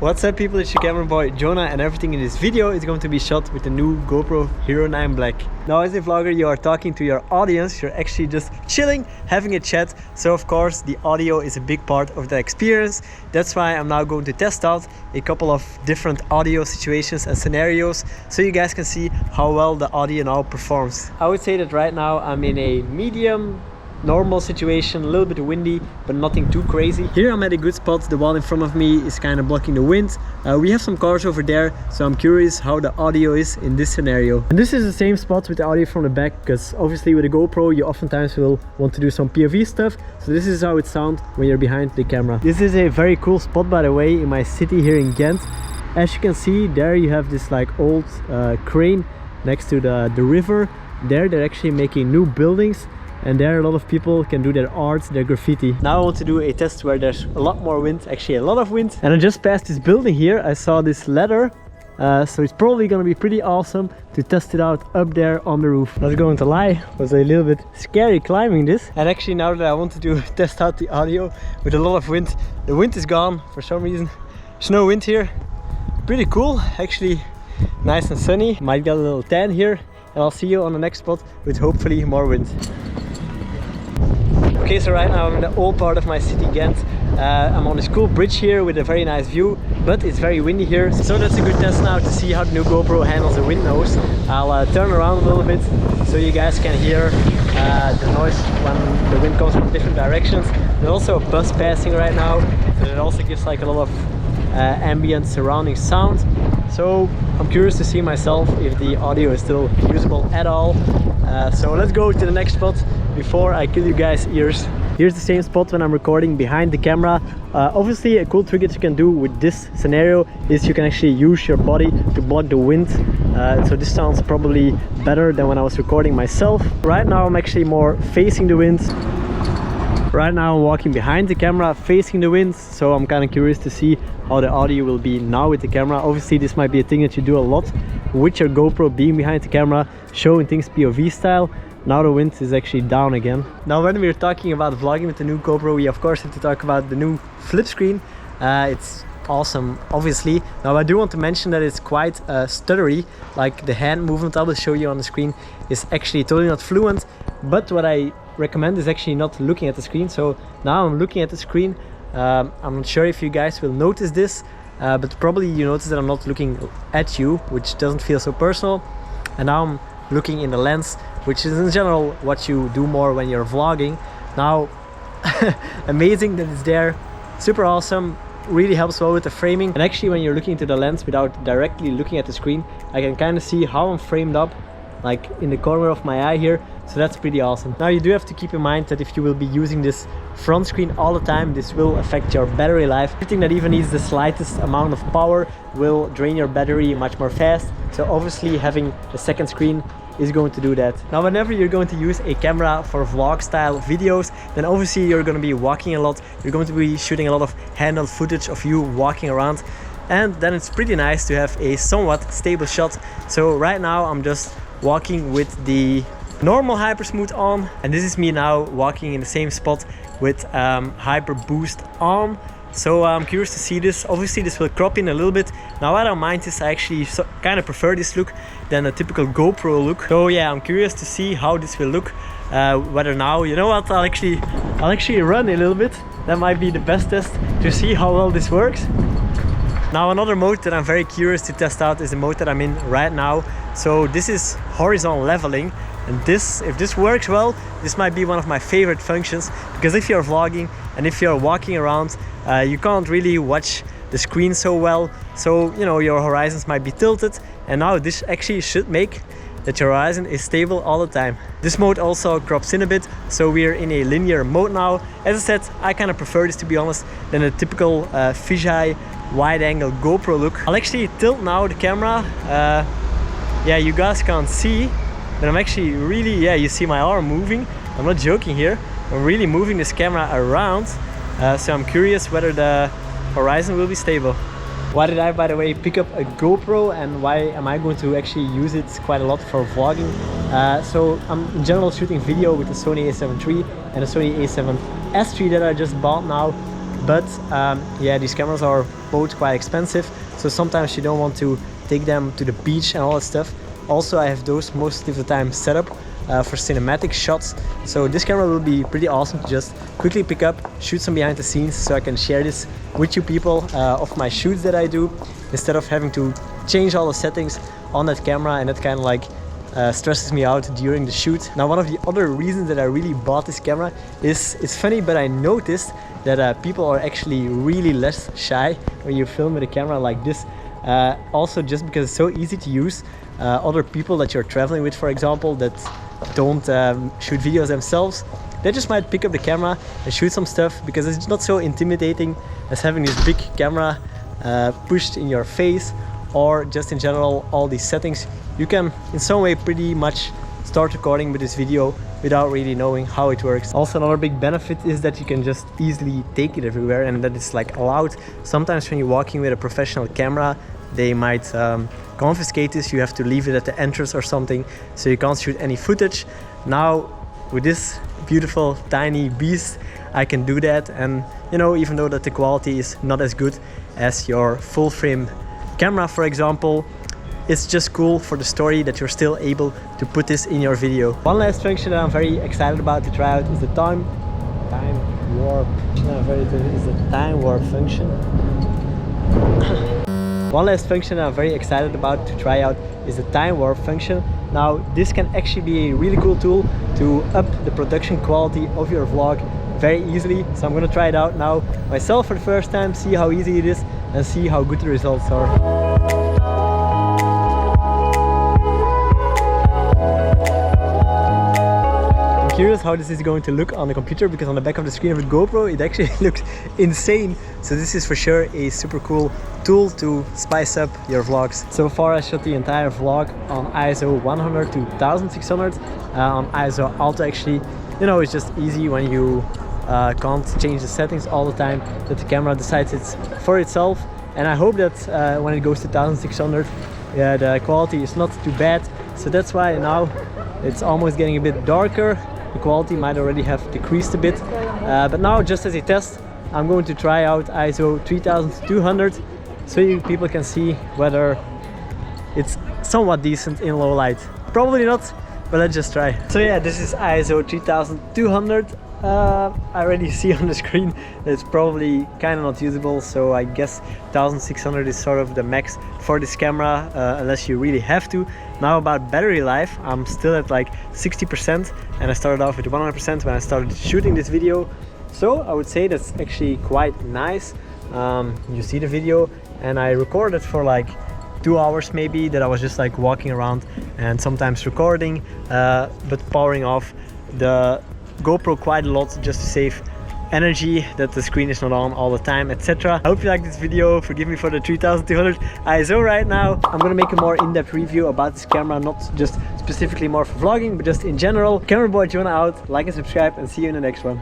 What's up people, it's your camera boy Jona, and everything in this video is going to be shot with the new GoPro Hero 9 Black. Now as a vlogger you are talking to your audience, you're actually just chilling, having a chat, so of course the audio is a big part of the experience. That's why I'm now going to test out a couple of different audio situations and scenarios so you guys can see how well the audio now performs. I would say that right now I'm in a medium normal situation, a little bit windy but nothing too crazy. Here I'm at a good spot. The wall in front of me is kind of blocking the wind. We have some cars over there, so I'm curious how the audio is in this scenario. And this is the same spot with the audio from the back, because obviously with a GoPro you oftentimes will want to do some POV stuff, so this is how it sounds when you're behind the camera. This is a very cool spot, by the way, in my city here in Ghent. As you can see, there you have this like old crane next to the river. There they're actually making new buildings, and there a lot of people can do their art, their graffiti. Now I want to do a test where there's a lot more wind, actually a lot of wind. And I just passed this building here, I saw this ladder, so it's probably gonna be pretty awesome to test it out up there on the roof. Not going to lie, it was a little bit scary climbing this. And actually now that I want to test out the audio with a lot of wind, the wind is gone for some reason. There's no wind here. Pretty cool, actually nice and sunny. Might get a little tan here, and I'll see you on the next spot with hopefully more wind. Okay, so right now I'm in the old part of my city, Ghent. I'm on this cool bridge here with a very nice view, but it's very windy here. So that's a good test now to see how the new GoPro handles the wind noise. I'll turn around a little bit so you guys can hear the noise when the wind comes from different directions. There's also a bus passing right now, so it also gives like a lot of ambient surrounding sound. So I'm curious to see myself if the audio is still usable at all. So let's go to the next spot before I kill you guys' ears. Here's the same spot when I'm recording behind the camera. Obviously a cool trick that you can do with this scenario is you can actually use your body to block the wind. So this sounds probably better than when I was recording myself. Right now I'm actually more facing the wind. Right now I'm walking behind the camera facing the wind, so I'm kind of curious to see how the audio will be now with the camera. Obviously this might be a thing that you do a lot with your GoPro being behind the camera, showing things POV style. Now the wind is actually down again. Now when we're talking about vlogging with the new GoPro, we of course have to talk about the new flip screen. It's awesome, obviously. Now I do want to mention that it's quite stuttery, like the hand movement I will show you on the screen is actually totally not fluent, but what I recommend is actually not looking at the screen. So now I'm looking at the screen. I'm not sure if you guys will notice this, but probably you notice that I'm not looking at you, which doesn't feel so personal. And now I'm looking in the lens, which is in general what you do more when you're vlogging. Now amazing that it's there, super awesome, really helps well with the framing. And actually when you're looking into the lens without directly looking at the screen, I can kind of see how I'm framed up, like in the corner of my eye here. So that's pretty awesome. Now you do have to keep in mind that if you will be using this front screen all the time, this will affect your battery life. Everything that even needs the slightest amount of power will drain your battery much more fast. So obviously having the second screen is going to do that. Now whenever you're going to use a camera for vlog style videos, then obviously you're going to be walking a lot. You're going to be shooting a lot of handheld footage of you walking around, and then it's pretty nice to have a somewhat stable shot. So right now I'm just walking with the normal hypersmooth on, and this is me now walking in the same spot with hyper boost on. So I'm curious to see this. Obviously this will crop in a little bit. Now I don't mind this, I actually kind of prefer this look than a typical GoPro look. So yeah, I'm curious to see how this will look. Whether now, you know what, I'll actually run a little bit. That might be the best test to see how well this works. Now another mode that I'm very curious to test out is the mode that I'm in right now. So this is horizontal leveling, and if this works well, this might be one of my favorite functions, because if you're vlogging and if you're walking around, you can't really watch the screen so well, so you know your horizons might be tilted, and now this actually should make that your horizon is stable all the time. This mode also crops in a bit, so we're in a linear mode now. As I said, I kind of prefer this, to be honest, than a typical fisheye wide angle GoPro look. I'll actually tilt now the camera. Yeah, you guys can't see, but I'm actually really, yeah, you see my arm moving. I'm not joking here. I'm really moving this camera around. So I'm curious whether the horizon will be stable. Why did I, by the way, pick up a GoPro, and why am I going to actually use it quite a lot for vlogging? So I'm in general shooting video with the Sony a7 III and the Sony a7S III that I just bought now. but yeah, these cameras are both quite expensive, so sometimes you don't want to take them to the beach and all that stuff. Also, I have those most of the time set up for cinematic shots, so this camera will be pretty awesome to just quickly pick up, shoot some behind the scenes, so I can share this with you people of my shoots that I do, instead of having to change all the settings on that camera, and that kind of like stresses me out during the shoot. Now, one of the other reasons that I really bought this camera is, it's funny, but I noticed that people are actually really less shy when you film with a camera like this. Also, just because it's so easy to use, other people that you're traveling with, for example, that don't shoot videos themselves, they just might pick up the camera and shoot some stuff, because it's not so intimidating as having this big camera pushed in your face, or just in general all these settings. You can in some way pretty much start recording with this video without really knowing how it works. Also, another big benefit is that you can just easily take it everywhere, and that is like allowed. Sometimes when you're walking with a professional camera, they might confiscate this. You have to leave it at the entrance or something, so you can't shoot any footage. Now with this beautiful tiny beast, I can do that, and you know, even though that the quality is not as good as your full frame camera, for example, it's just cool for the story that you're still able to put this in your video. One last function that I'm very excited about to try out is the time warp. Is the time warp function. One last function that I'm very excited about to try out is the time warp function. Now, this can actually be a really cool tool to up the production quality of your vlog very easily. So I'm gonna try it out now myself for the first time, see how easy it is, and see how good the results are. Curious how this is going to look on the computer, because on the back of the screen of the GoPro it actually looks insane. So this is for sure a super cool tool to spice up your vlogs. So far I shot the entire vlog on ISO 100 to 1600 on ISO Alto. Actually, you know, it's just easy when you can't change the settings all the time, that the camera decides it's for itself. And I hope that when it goes to 1600, yeah, the quality is not too bad. So that's why now it's almost getting a bit darker. The quality might already have decreased a bit, but now, just as a test, I'm going to try out ISO 3200 so you people can see whether it's somewhat decent in low light. Probably not, but let's just try. So yeah, this is ISO 3200. I already see on the screen that it's probably kind of not usable, so I guess 1600 is sort of the max for this camera, unless you really have to. Now, about battery life, I'm still at like 60%, and I started off with 100% when I started shooting this video, so I would say that's actually quite nice. You see the video, and I recorded for like 2 hours maybe, that I was just like walking around and sometimes recording, but powering off the GoPro quite a lot just to save energy, that the screen is not on all the time, etc. I hope you like this video. Forgive me for the 3200 ISO right now. I'm gonna make a more in-depth review about this camera, not just specifically more for vlogging, but just in general. Camera boy Jona out. Like and subscribe, and see you in the next one.